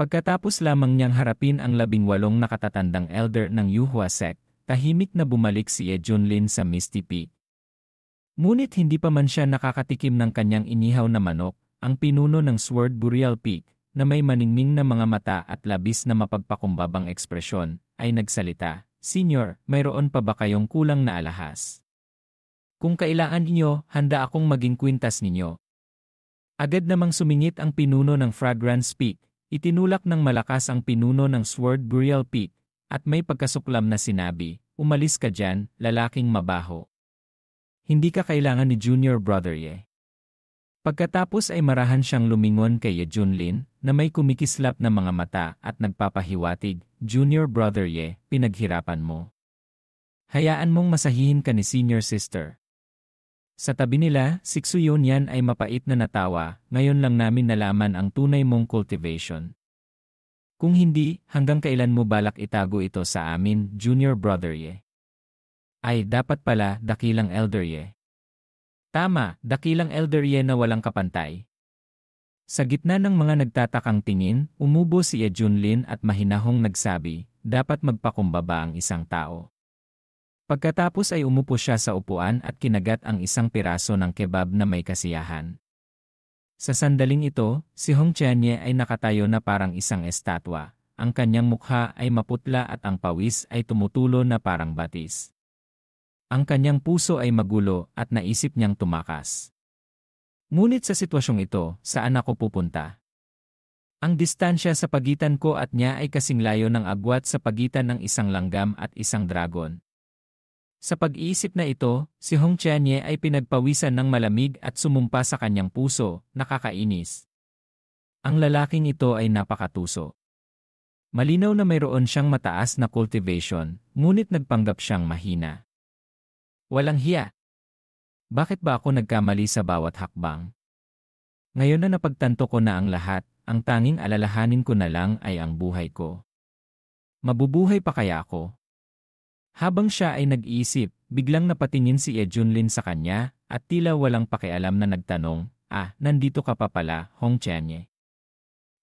Pagkatapos lamang niyang harapin ang 18 nakatatandang elder ng Yuhua sect, tahimik na bumalik si Ye Junlin sa Misty Peak. Ngunit hindi pa man siya nakakatikim ng kanyang inihaw na manok, ang pinuno ng Sword Burial Peak, na may maningning na mga mata at labis na mapagpakumbabang ekspresyon, ay nagsalita, "Senyor, mayroon pa ba kayong kulang na alahas? Kung kailangan ninyo, handa akong maging kwintas ninyo." Agad namang sumingit ang pinuno ng Fragrance Peak, itinulak ng malakas ang pinuno ng Sword Burial Peak, at may pagkasuklam na sinabi, "Umalis ka dyan, lalaking mabaho. Hindi ka kailangan ni Junior Brother Ye." Pagkatapos ay marahan siyang lumingon kay Ye Junlin, na may kumikislap na mga mata at nagpapahiwatig, "Junior Brother Ye, pinaghirapan mo. Hayaan mong masahihin ka ni Senior Sister." Sa tabi nila, si Xuyon Yan ay mapait na natawa, "Ngayon lang namin nalaman ang tunay mong cultivation. Kung hindi, hanggang kailan mo balak itago ito sa amin, Junior Brother Ye?" "Ay, dapat pala, dakilang Elder Ye." "Tama, dakilang Elder Ye na walang kapantay." Sa gitna ng mga nagtatakang tingin, umubo si Ye Junlin at mahinahong nagsabi, "Dapat magpakumbaba ang isang tao." Pagkatapos ay umupo siya sa upuan at kinagat ang isang piraso ng kebab na may kasiyahan. Sa sandaling ito, si Hong Qianye ay nakatayo na parang isang estatwa. Ang kanyang mukha ay maputla at ang pawis ay tumutulo na parang batis. Ang kanyang puso ay magulo at naisip niyang tumakas. Ngunit sa sitwasyong ito, saan ako pupunta? Ang distansya sa pagitan ko at niya ay kasing layo ng agwat sa pagitan ng isang langgam at isang dragon. Sa pag-iisip na ito, si Hong Qianye ay pinagpawisan ng malamig at sumumpa sa kanyang puso, nakakainis. Ang lalaking ito ay napakatuso. Malinaw na mayroon siyang mataas na cultivation, ngunit nagpanggap siyang mahina. Walang hiya. Bakit ba ako nagkamali sa bawat hakbang? Ngayon na napagtanto ko na ang lahat, ang tanging alalahanin ko na lang ay ang buhay ko. Mabubuhay pa kaya ako? Habang siya ay nag-iisip, biglang napatingin si Ye Junlin sa kanya, at tila walang pakialam na nagtanong, "Nandito ka pa pala, Hong Qianye."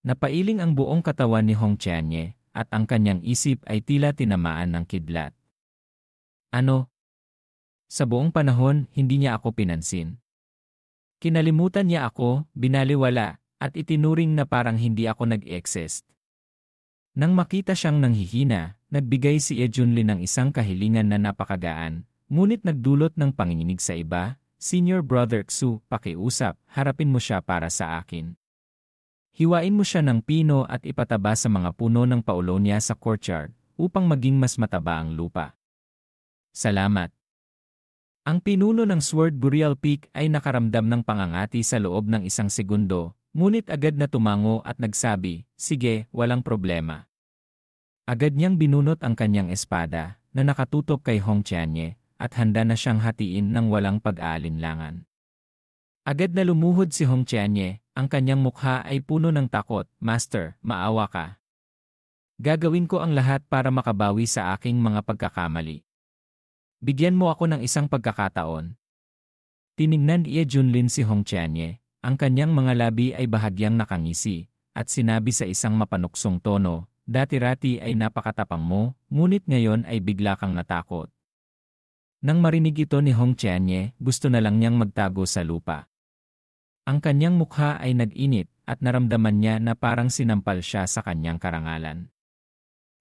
Napailing ang buong katawan ni Hong Qianye, at ang kanyang isip ay tila tinamaan ng kidlat. Ano? Sa buong panahon, hindi niya ako pinansin. Kinalimutan niya ako, binaliwala, at itinuring na parang hindi ako nag-exist. Nang makita siyang nanghihina, nagbigay si Ye Junlin ng isang kahilingan na napakagaan, ngunit nagdulot ng panginginig sa iba, "Senior Brother Xu, pakiusap, harapin mo siya para sa akin. Hiwain mo siya ng pino at ipataba sa mga puno ng paulonia sa courtyard, upang maging mas mataba ang lupa." "Salamat." Ang pinuno ng Sword Burial Peak ay nakaramdam ng pangangati sa loob ng isang segundo, ngunit agad na tumango at nagsabi, "Sige, walang problema." Agad niyang binunot ang kanyang espada, na nakatutok kay Hong Qianye, at handa na siyang hatiin ng walang pag-aalinlangan. Agad na lumuhod si Hong Qianye, ang kanyang mukha ay puno ng takot, "Master, maawa ka. Gagawin ko ang lahat para makabawi sa aking mga pagkakamali. Bigyan mo ako ng isang pagkakataon." Tiningnan ni Ye Junlin si Hong Qianye, ang kanyang mga labi ay bahagyang nakangisi, at sinabi sa isang mapanuksong tono, "Dati-rati ay napakatapang mo, ngunit ngayon ay bigla kang natakot." Nang marinig ito ni Hong Qianye, gusto na lang niyang magtago sa lupa. Ang kanyang mukha ay nag-init, at naramdaman niya na parang sinampal siya sa kanyang karangalan.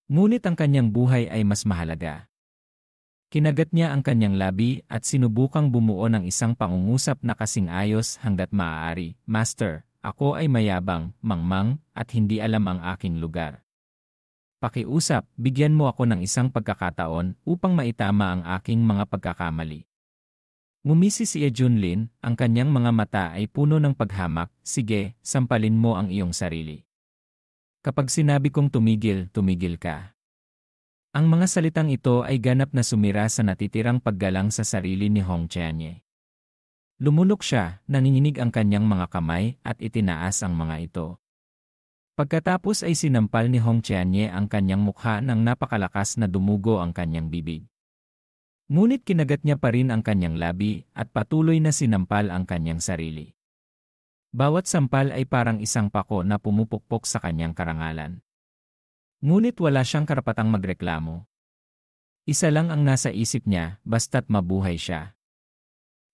Ngunit ang kanyang buhay ay mas mahalaga. Kinagat niya ang kanyang labi at sinubukang bumuo ng isang pangungusap na kasing ayos hanggat maaari, "Master, ako ay mayabang, mangmang, at hindi alam ang aking lugar. Pakiusap, bigyan mo ako ng isang pagkakataon upang maitama ang aking mga pagkakamali." Ngumisi si Ye Junlin, ang kanyang mga mata ay puno ng paghamak, "Sige, sampalin mo ang iyong sarili. Kapag sinabi kong tumigil, tumigil ka." Ang mga salitang ito ay ganap na sumira sa natitirang paggalang sa sarili ni Hong Qianye. Lumunok siya, nanginginig ang kanyang mga kamay at itinaas ang mga ito. Pagkatapos ay sinampal ni Hong Qianye ang kanyang mukha ng napakalakas na dumugo ang kanyang bibig. Ngunit kinagat niya pa rin ang kanyang labi at patuloy na sinampal ang kanyang sarili. Bawat sampal ay parang isang pako na pumupukpok sa kanyang karangalan. Ngunit wala siyang karapatang magreklamo. Isa lang ang nasa isip niya, basta't mabuhay siya.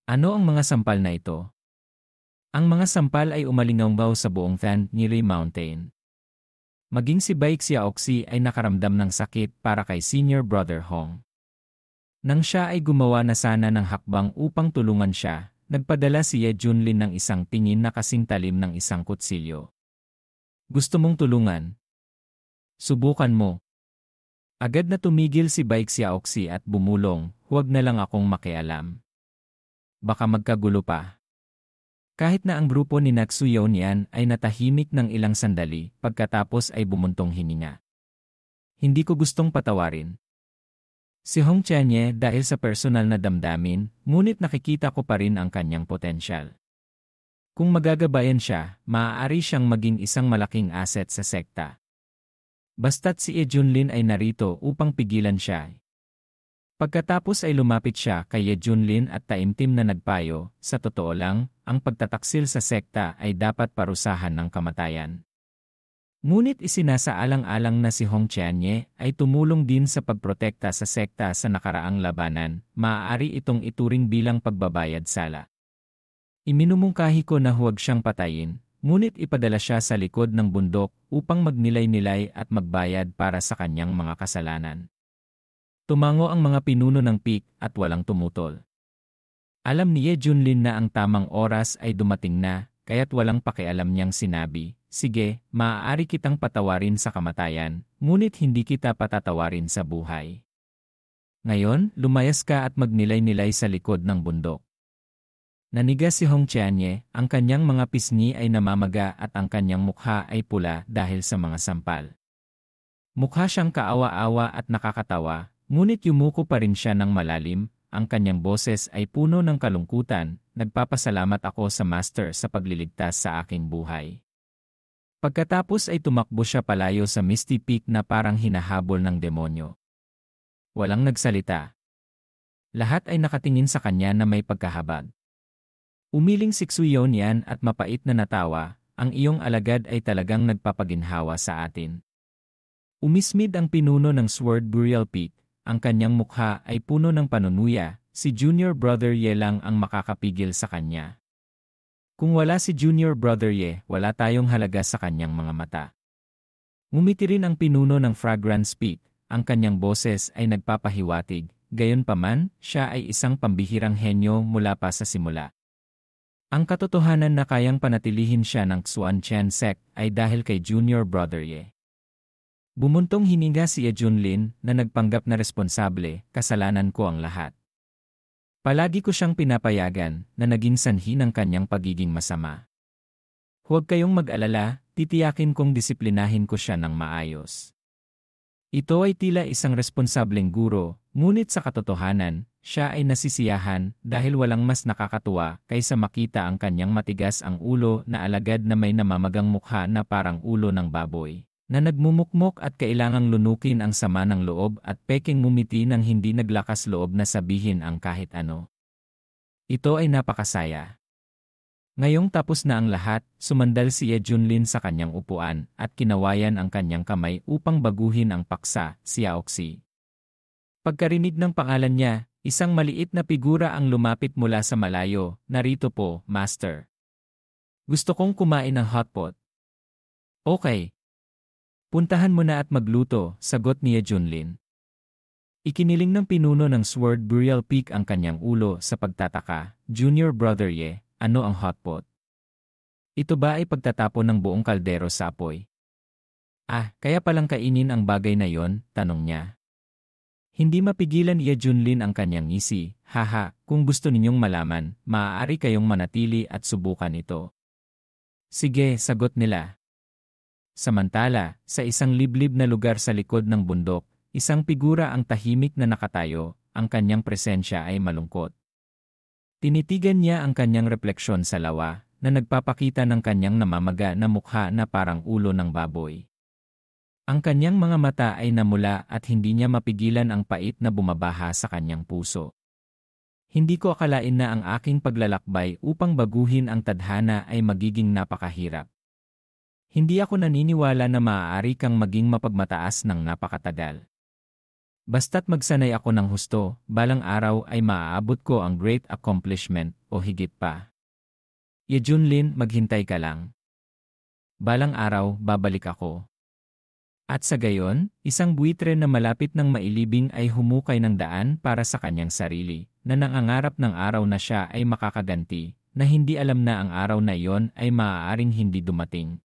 Ano ang mga sampal na ito? Ang mga sampal ay umalingawgaw sa buong Than Nili Mountain. Maging si Baek Xiaoxi ay nakaramdam ng sakit para kay Senior Brother Hong. Nang siya ay gumawa na sana ng hakbang upang tulungan siya, nagpadala si Ye Junlin ng isang tingin na kasing talim ng isang kutsilyo. Gusto mong tulungan? Subukan mo. Agad na tumigil si Baek Xiaoxi at bumulong, huwag na lang akong makialam. Baka magkagulo pa. Kahit na ang grupo ni Naksuyeon ay natahimik ng ilang sandali, pagkatapos ay bumuntong hininga. Hindi ko gustong patawarin si Hong Chanye dahil sa personal na damdamin, ngunit nakikita ko pa rin ang kanyang potensyal. Kung magagabayan siya, maaari siyang maging isang malaking asset sa sekta. Basta't si Ye Junlin ay narito upang pigilan siya. Pagkatapos ay lumapit siya kay Ye Junlin at taimtim na nagpayo, sa totoo lang, ang pagtataksil sa sekta ay dapat parusahan ng kamatayan. Ngunit isinasaalang-alang na si Hong Chanye ay tumulong din sa pagprotekta sa sekta sa nakaraang labanan, maaari itong ituring bilang pagbabayad sala. Iminumungkahi ko na huwag siyang patayin, ngunit ipadala siya sa likod ng bundok upang magnilay-nilay at magbayad para sa kanyang mga kasalanan. Tumango ang mga pinuno ng PIK at walang tumutol. Alam ni Ye Junlin na ang tamang oras ay dumating na, kaya't walang pakialam niyang sinabi, sige, maaari kitang patawarin sa kamatayan, ngunit hindi kita patatawarin sa buhay. Ngayon, lumayas ka at magnilay-nilay sa likod ng bundok. Nanigas si Hong Chanye, ang kanyang mga pisngi ay namamaga at ang kanyang mukha ay pula dahil sa mga sampal. Mukha siyang kaawa-awa at nakakatawa, ngunit yumuko pa rin siya ng malalim, ang kanyang boses ay puno ng kalungkutan, nagpapasalamat ako sa Master sa pagliligtas sa aking buhay. Pagkatapos ay tumakbo siya palayo sa Misty Peak na parang hinahabol ng demonyo. Walang nagsalita. Lahat ay nakatingin sa kanya na may pagkahabag. Umiling si Naksuyeon at mapait na natawa, ang iyong alagad ay talagang nagpapaginhawa sa atin. Umismid ang pinuno ng Sword Burial Peak, ang kanyang mukha ay puno ng panunuya, si Junior Brother Ye lang ang makakapigil sa kanya. Kung wala si Junior Brother Ye, wala tayong halaga sa kanyang mga mata. Ngumiti rin ang pinuno ng Fragrance Peak, ang kanyang boses ay nagpapahiwatig, gayunpaman, siya ay isang pambihirang henyo mula pa sa simula. Ang katotohanan na kayang panatilihin siya ng Xuan Chen sect ay dahil kay Junior Brother Ye. Bumuntong hininga si Ye Junlin na nagpanggap na responsable, kasalanan ko ang lahat. Palagi ko siyang pinapayagan na naging sanhi ng kanyang pagiging masama. Huwag kayong mag-alala, titiyakin kong disiplinahin ko siya ng maayos. Ito ay tila isang responsableng guro, ngunit sa katotohanan, siya ay nasisiyahan dahil walang mas nakakatuwa kaysa makita ang kanyang matigas ang ulo na alagad na may namamagang mukha na parang ulo ng baboy, na nagmumukmok at kailangang lunukin ang sama ng loob at peking ngumiti ng hindi naglakas loob na sabihin ang kahit ano. Ito ay napakasaya. Ngayong tapos na ang lahat, sumandal si Ye Junlin sa kanyang upuan at kinawayan ang kanyang kamay upang baguhin ang paksa, Xiaoxi. Pagkarinig ng pangalan niya, isang maliit na figura ang lumapit mula sa malayo, narito po, Master. Gusto kong kumain ng hotpot. Okay. Puntahan mo na at magluto, sagot ni Ye Junlin. Ikiniling ng pinuno ng Sword Burial Peak ang kanyang ulo sa pagtataka, Junior Brother Ye, ano ang hotpot? Ito ba ay pagtatapon ng buong kaldero sa apoy? Ah, kaya palang kainin ang bagay na yon, tanong niya. Hindi mapigilan ni Ye Junlin ang kanyang ngisi, haha, kung gusto ninyong malaman, maaari kayong manatili at subukan ito. Sige, sagot nila. Samantala, sa isang liblib na lugar sa likod ng bundok, isang figura ang tahimik na nakatayo, ang kanyang presensya ay malungkot. Tinitigan niya ang kanyang refleksyon sa lawa, na nagpapakita ng kanyang namamaga na mukha na parang ulo ng baboy. Ang kanyang mga mata ay namula at hindi niya mapigilan ang pait na bumabaha sa kanyang puso. Hindi ko akalain na ang aking paglalakbay upang baguhin ang tadhana ay magiging napakahirap. Hindi ako naniniwala na maaari kang maging mapagmataas ng napakatagal. Basta't magsanay ako ng husto, balang araw ay maaabot ko ang great accomplishment o higit pa. Ye Junlin, maghintay ka lang. Balang araw, babalik ako. At sa gayon, isang buitre na malapit ng mailibing ay humukay ng daan para sa kanyang sarili, na nangangarap ng araw na siya ay makakaganti, na hindi alam na ang araw na iyon ay maaaring hindi dumating.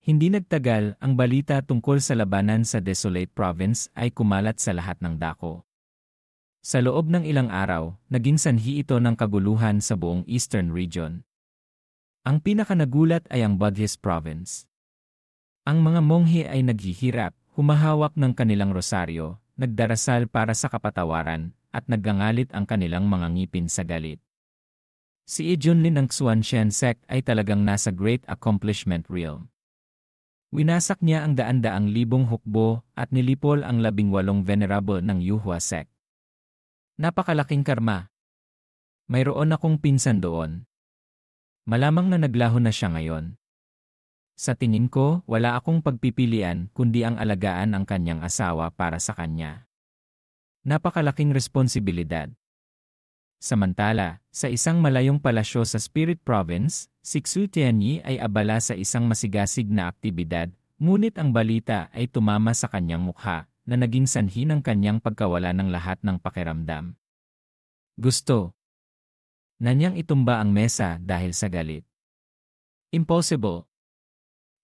Hindi nagtagal, ang balita tungkol sa labanan sa Desolate Province ay kumalat sa lahat ng dako. Sa loob ng ilang araw, naging sanhi ito ng kaguluhan sa buong Eastern Region. Ang pinakanagulat ay ang Buddhist Province. Ang mga monghe ay naghihirap, humahawak ng kanilang rosaryo, nagdarasal para sa kapatawaran, at naggangalit ang kanilang mga ngipin sa galit. Si Junlin ng Xuanxian sect ay talagang nasa great accomplishment realm. Winasak niya ang daan-daang libong hukbo at nilipol ang 18 venerable ng Yuhua sect. Napakalaking karma. Mayroon akong pinsan doon. Malamang na naglaho na siya ngayon. Sa tingin ko, wala akong pagpipilian kundi ang alagaan ang kanyang asawa para sa kanya. Napakalaking responsibilidad. Samantala, sa isang malayong palasyo sa Spirit Province, si Xu Tianyi ay abala sa isang masigasig na aktibidad, ngunit ang balita ay tumama sa kanyang mukha na naging sanhi ng kanyang pagkawala ng lahat ng pakiramdam. Gusto na niyang itumba ang mesa dahil sa galit. Impossible.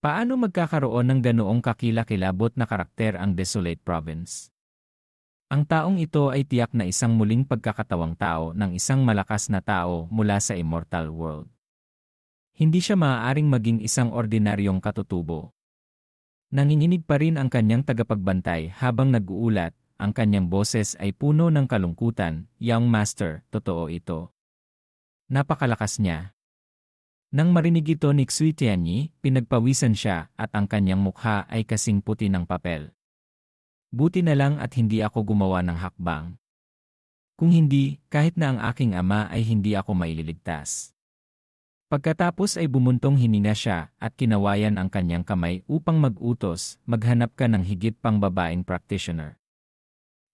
Paano magkakaroon ng ganoong kakilakilabot na karakter ang Desolate Province? Ang taong ito ay tiyak na isang muling pagkakatawang tao ng isang malakas na tao mula sa immortal world. Hindi siya maaaring maging isang ordinaryong katutubo. Nanginginig pa rin ang kanyang tagapagbantay habang nag-uulat, ang kanyang boses ay puno ng kalungkutan, "Young Master, totoo ito." Napakalakas niya. Nang marinig ito ni Xu Tianyi, pinagpawisan siya at ang kanyang mukha ay kasing puti ng papel. Buti na lang at hindi ako gumawa ng hakbang. Kung hindi, kahit na ang aking ama ay hindi ako maililigtas. Pagkatapos ay bumuntong hininga siya at kinawayan ang kanyang kamay upang mag-utos, maghanap ka ng higit pang babaeng practitioner.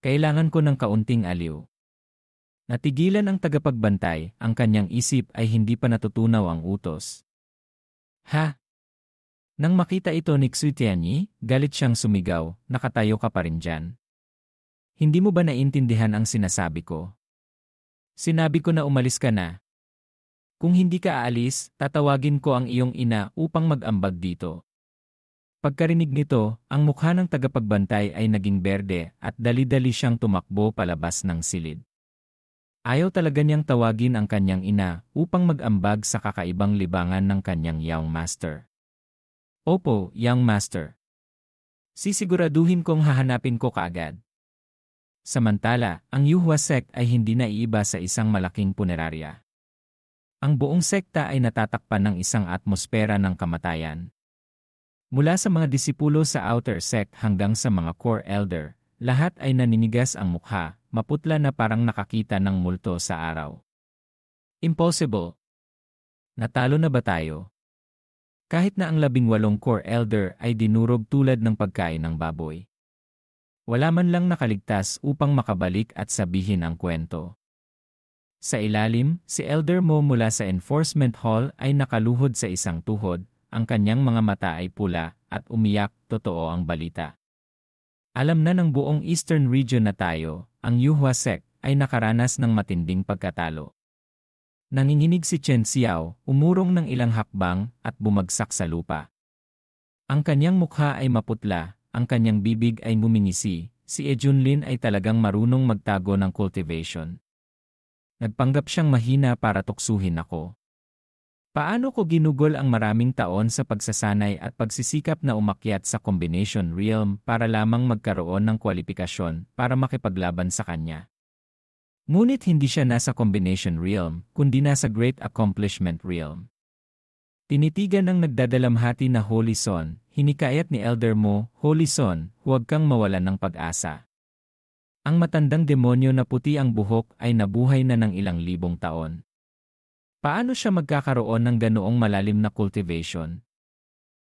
Kailangan ko ng kaunting aliw. Natigilan ang tagapagbantay, ang kanyang isip ay hindi pa natutunaw ang utos. Ha? Nang makita ito ni Xu Tianyi, galit siyang sumigaw, "Nakatayo ka pa rin dyan. Hindi mo ba naintindihan ang sinasabi ko? Sinabi ko na umalis ka na. Kung hindi ka aalis, tatawagin ko ang iyong ina upang mag-ambag dito." Pagkarinig nito, ang mukha ng tagapagbantay ay naging berde at dali-dali siyang tumakbo palabas ng silid. Ayaw talaga niyang tawagin ang kanyang ina upang mag-ambag sa kakaibang libangan ng kanyang Young Master. Opo, Young Master. Sisiguraduhin kong hahanapin ko kaagad. Samantala, ang Yuhua sect ay hindi naiiba sa isang malaking punerarya. Ang buong sekta ay natatakpan ng isang atmosfera ng kamatayan. Mula sa mga disipulo sa outer sect hanggang sa mga core elder, lahat ay naninigas ang mukha, maputla na parang nakakita ng multo sa araw. Impossible. Natalo na ba tayo? Kahit na ang 18 core elder ay dinurog tulad ng pagkain ng baboy. Wala man lang nakaligtas upang makabalik at sabihin ang kwento. Sa ilalim, si Elder Mo mula sa Enforcement Hall ay nakaluhod sa isang tuhod, ang kanyang mga mata ay pula, at umiyak, totoo ang balita. Alam na ng buong Eastern Region na tayo, ang Yuhua sect, ay nakaranas ng matinding pagkatalo. Nanginginig si Chen Xiao, umurong ng ilang hakbang, at bumagsak sa lupa. Ang kanyang mukha ay maputla, ang kanyang bibig ay ngumingisi, si Junlin ay talagang marunong magtago ng cultivation. Nagpanggap siyang mahina para tuksuhin ako. Paano ko ginugol ang maraming taon sa pagsasanay at pagsisikap na umakyat sa combination realm para lamang magkaroon ng kwalifikasyon para makipaglaban sa kanya? Ngunit hindi siya nasa combination realm, kundi nasa great accomplishment realm. Tinitigan ng nagdadalamhati na Holy Son, hinikayat ni Elder Mo, "Holy Son, huwag kang mawalan ng pag-asa. Ang matandang demonyo na puti ang buhok ay nabuhay na ng ilang libong taon. Paano siya magkakaroon ng ganoong malalim na cultivation?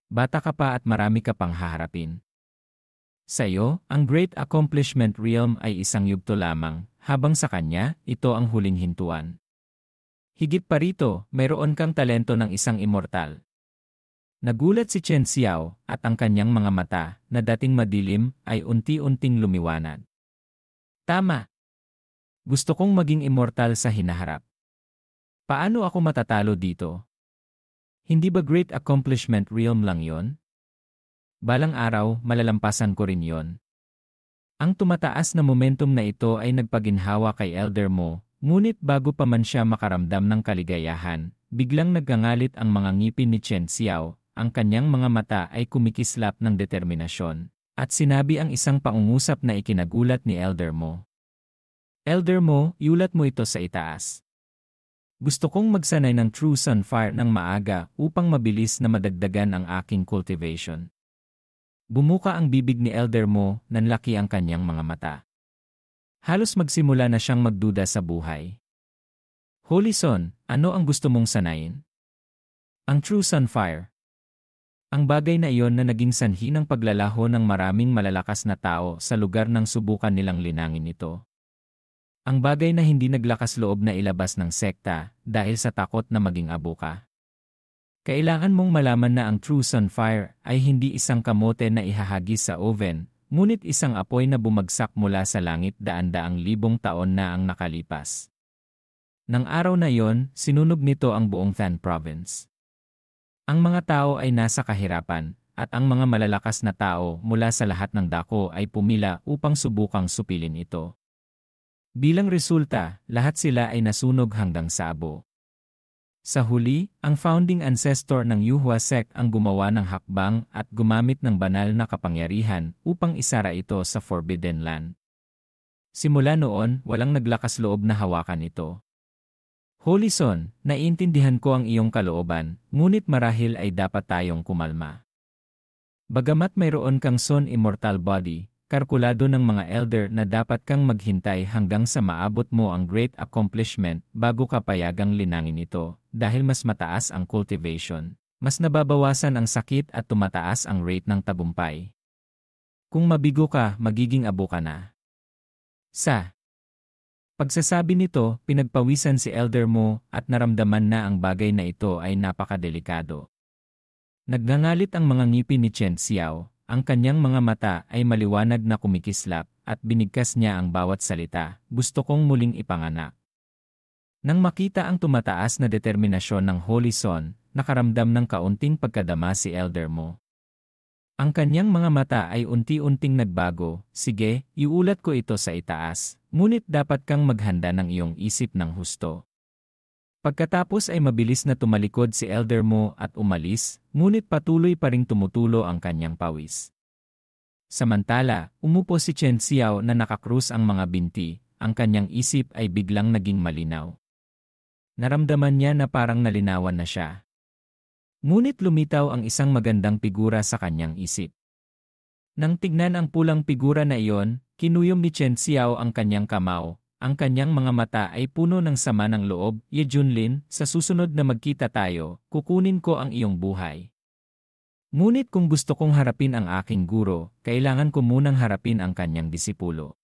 Bata ka pa at marami ka pang haharapin. Sa iyo, ang Great Accomplishment Realm ay isang yugto lamang, habang sa kanya, ito ang huling hintuan. Higit pa rito, mayroon kang talento ng isang immortal. Nagulat si Chen Xiao at ang kanyang mga mata, na dating madilim, ay unti-unting lumiwanag. Tama. Gusto kong maging immortal sa hinaharap. Paano ako matatalo dito? Hindi ba Great Accomplishment Realm lang yon? Balang araw, malalampasan ko rin yon. Ang tumataas na momentum na ito ay nagpaginhawa kay Elder Mo, ngunit bago pa man siya makaramdam ng kaligayahan, biglang naggangalit ang mga ngipin ni Chen Xiao, ang kanyang mga mata ay kumikislap ng determinasyon, at sinabi ang isang pangungusap na ikinagulat ni Elder Mo. Elder Mo, iulat mo ito sa itaas. Gusto kong magsanay ng True Sunfire ng maaga upang mabilis na madagdagan ang aking cultivation. Bumuka ang bibig ni Elder Mo, nanlaki ang kanyang mga mata. Halos magsimula na siyang magduda sa buhay. Holy Son, ano ang gusto mong sanayin? Ang True Sunfire. Ang bagay na iyon na naging sanhi ng paglalaho ng maraming malalakas na tao sa lugar ng subukan nilang linangin ito. Ang bagay na hindi naglakas loob na ilabas ng sekta dahil sa takot na maging abo ka. Kailangan mong malaman na ang True Sunfire ay hindi isang kamote na ihahagis sa oven, ngunit isang apoy na bumagsak mula sa langit daan-daang libong taon na ang nakalipas. Nang araw na yon, sinunog nito ang buong Than Province. Ang mga tao ay nasa kahirapan, at ang mga malalakas na tao mula sa lahat ng dako ay pumila upang subukang supilin ito. Bilang resulta, lahat sila ay nasunog hanggang sa abo. Sa huli, ang founding ancestor ng Yuhua sect ang gumawa ng hakbang at gumamit ng banal na kapangyarihan upang isara ito sa Forbidden Land. Simula noon, walang naglakas loob na hawakan ito. Holy Son, naiintindihan ko ang iyong kalooban, ngunit marahil ay dapat tayong kumalma. Bagamat mayroon kang Son Immortal Body, kalkulado ng mga elder na dapat kang maghintay hanggang sa maabot mo ang Great Accomplishment bago ka payagang linangin ito, dahil mas mataas ang cultivation, mas nababawasan ang sakit at tumataas ang rate ng tagumpay. Kung mabigo ka, magiging abo ka na. Sa pagsasabi nito, pinagpawisan si Elder Mo at naramdaman na ang bagay na ito ay napakadelikado. Nagngangalit ang mga ngipin ni Chen Xiao. Ang kanyang mga mata ay maliwanag na kumikislap at binigkas niya ang bawat salita, gusto kong muling ipanganak. Nang makita ang tumataas na determinasyon ng Holy Son, nakaramdam ng kaunting pagkadama si Elder Mo. Ang kanyang mga mata ay unti-unting nagbago, sige, iulat ko ito sa itaas, ngunit dapat kang maghanda ng iyong isip ng husto. Pagkatapos ay mabilis na tumalikod si Elder Mo at umalis, ngunit patuloy pa ring tumutulo ang kanyang pawis. Samantala, umupo si Chen Xiao na nakakrus ang mga binti, ang kanyang isip ay biglang naging malinaw. Naramdaman niya na parang nalinawan na siya. Ngunit lumitaw ang isang magandang figura sa kanyang isip. Nang tignan ang pulang figura na iyon, kinuyom ni Chen Xiao ang kanyang kamao. Ang kanyang mga mata ay puno ng sama ng loob. Ye Junlin, sa susunod na magkita tayo, kukunin ko ang iyong buhay. Ngunit kung gusto kong harapin ang aking guro, kailangan ko munang harapin ang kanyang disipulo.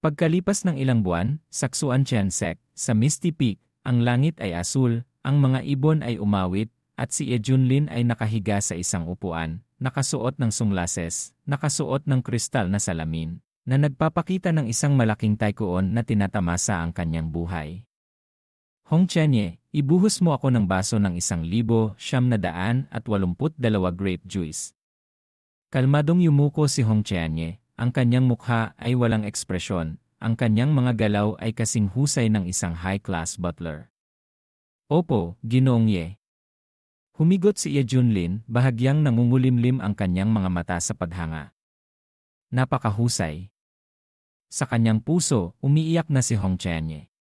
Pagkalipas ng ilang buwan, sa Xuan Chen Sect, sa Misty Peak, ang langit ay asul, ang mga ibon ay umawit, at si Ye Junlin ay nakahiga sa isang upuan, nakasuot ng sunglasses, nakasuot ng kristal na salamin, na nagpapakita ng isang malaking taikoon na tinatamasa ang kanyang buhay. Hong Chenye, ibuhos mo ako ng baso ng 1,982 grape juice. Kalmadong yumuko si Hong Chenye, ang kanyang mukha ay walang ekspresyon, ang kanyang mga galaw ay kasing husay ng isang high-class butler. Opo, Ginoong Ye. Humigot si Ye Junlin, bahagyang nangungulimlim ang kanyang mga mata sa paghanga. Napakahusay. Sa kanyang puso, umiiyak na si Hong Chenye.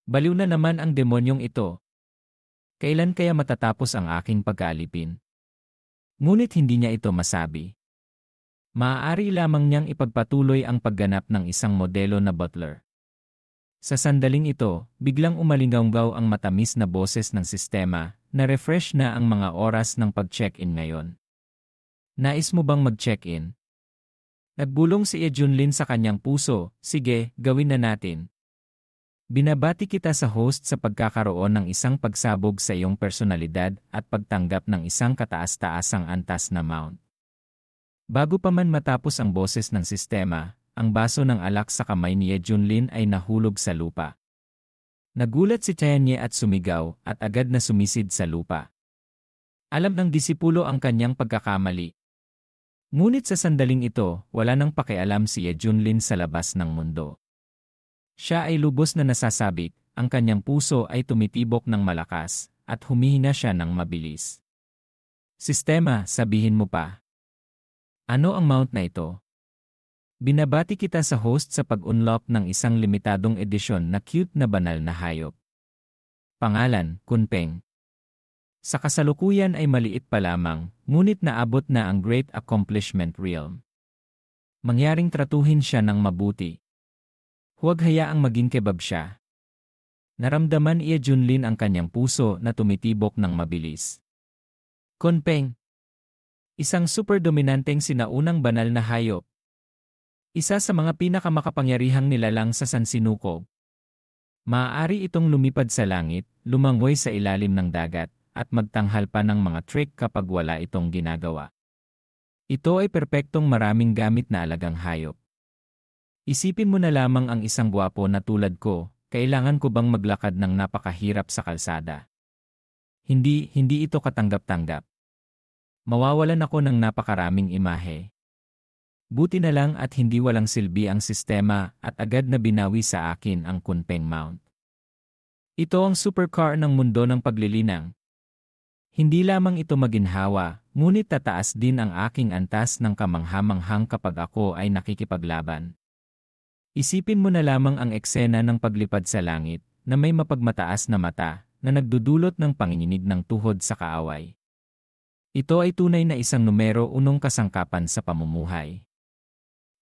Baliw na naman ang demonyong ito. Kailan kaya matatapos ang aking pag-aalipin? Ngunit hindi niya ito masabi. Maaari lamang niyang ipagpatuloy ang pagganap ng isang modelo na butler. Sa sandaling ito, biglang umalinggaw ang matamis na boses ng sistema, na-refresh na ang mga oras ng pag-check-in ngayon. Nais mo bang mag-check-in? Nagbulong si Junlin sa kanyang puso, sige, gawin na natin. Binabati kita sa host sa pagkakaroon ng isang pagsabog sa iyong personalidad at pagtanggap ng isang kataas-taasang antas na mount. Bago pa man matapos ang boses ng sistema, ang baso ng alak sa kamay ni Junlin ay nahulog sa lupa. Nagulat si Tianye at sumigaw at agad na sumisid sa lupa. Alam ng disipulo ang kanyang pagkakamali. Ngunit sa sandaling ito, wala nang pakialam si Junlin sa labas ng mundo. Siya ay lubos na nasasabik, ang kanyang puso ay tumitibok ng malakas, at humihina siya ng mabilis. Sistema, sabihin mo pa. Ano ang mount na ito? Binabati kita sa host sa pag-unlock ng isang limitadong edisyon na cute na banal na hayop. Pangalan, Kunpeng. Sa kasalukuyan ay maliit pa lamang, ngunit naabot na ang Great Accomplishment Realm. Mangyaring tratuhin siya ng mabuti. Huwag hayaang maging kebab siya. Naramdaman ni Junlin ang kanyang puso na tumitibok ng mabilis. Kunpeng. Isang super dominanteng sinaunang banal na hayop. Isa sa mga pinakamakapangyarihang nilalang sa Sansinukob. Maaari itong lumipad sa langit, lumangoy sa ilalim ng dagat, at magtanghal pa ng mga trick kapag wala itong ginagawa. Ito ay perpektong maraming gamit na alagang hayop. Isipin mo na lamang ang isang gwapo na tulad ko, kailangan ko bang maglakad ng napakahirap sa kalsada? Hindi ito katanggap-tanggap. Mawawalan ako ng napakaraming imahe. Buti na lang at hindi walang silbi ang sistema at agad na binawi sa akin ang Kunpeng Mount. Ito ang supercar ng mundo ng paglilinang. Hindi lamang ito maginhawa, ngunit tataas din ang aking antas ng kamanghamanghang kapag ako ay nakikipaglaban. Isipin mo na lamang ang eksena ng paglipad sa langit na may mapagmataas na mata na nagdudulot ng panginginig ng tuhod sa kaaway. Ito ay tunay na isang numero unong kasangkapan sa pamumuhay.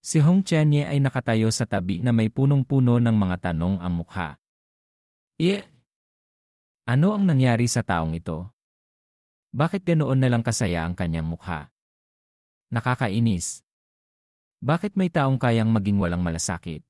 Si Hong Tianye ay nakatayo sa tabi na may punong-puno ng mga tanong ang mukha. Ano ang nangyari sa taong ito? Bakit ganoon na lang kasaya ang kanyang mukha? Nakakainis. Bakit may taong kayang maging walang malasakit?